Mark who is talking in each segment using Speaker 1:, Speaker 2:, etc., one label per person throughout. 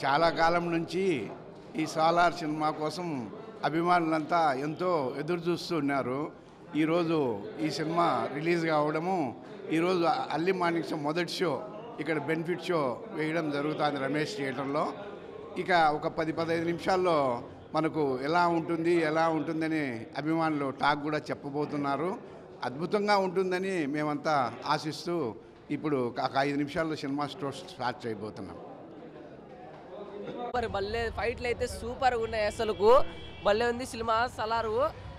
Speaker 1: చాలా కాలం నుంచి ఈ సాలార్ సినిమా కోసం అభిమానులంతా ఎంతో ఎదురు చూస్తున్నారు. ఈరోజు ఈ సినిమా రిలీజ్ కావడము, ఈరోజు అల్లి మాణిక్యం మొదటి షో ఇక్కడ బెనిఫిట్ షో వేయడం జరుగుతుంది రమేష్ థియేటర్లో. ఇక ఒక 10-15 నిమిషాల్లో మనకు ఎలా ఉంటుందని అభిమానులు టాక్ కూడా చెప్పబోతున్నారు. అద్భుతంగా ఉంటుందని మేమంతా ఆశిస్తూ ఇప్పుడు ఒక 5 నిమిషాల్లో సినిమా స్టార్ట్ చేయబోతున్నాం.
Speaker 2: సూపర్ భలే ఫైట్లు అయితే సూపర్గా ఉన్నాయి. అసలుకు భలే ఉంది సినిమా. సలారు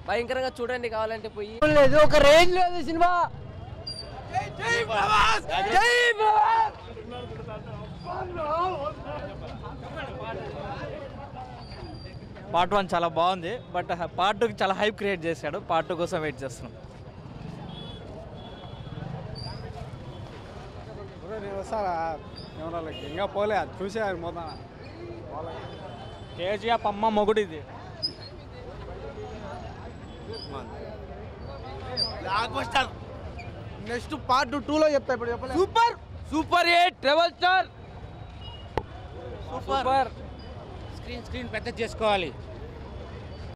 Speaker 2: భయంకరంగా చూడండి కావాలంటే పోయి. లేదు ఒక రేంజ్ లేదు సినిమా.
Speaker 3: పార్ట్ 1 చాలా బాగుంది, బట్ పార్ట్ 2కి చాలా హైప్ క్రియేట్ చేశాడు. పార్ట్ 2 కోసం వెయిట్ చేస్తున్నాం.
Speaker 4: వస్తారా ఇంకా పోలే చూసే మొదన
Speaker 3: కేజీఎఫ్ అమ్మ మొగుడు ఇది.
Speaker 4: నెక్స్ట్ పార్ట్ 2లో చెప్తా. ఇప్పుడు చెప్పలేదు.
Speaker 2: Super hit travel star
Speaker 5: super. Screen పెద్ద చేసుకోవాలి.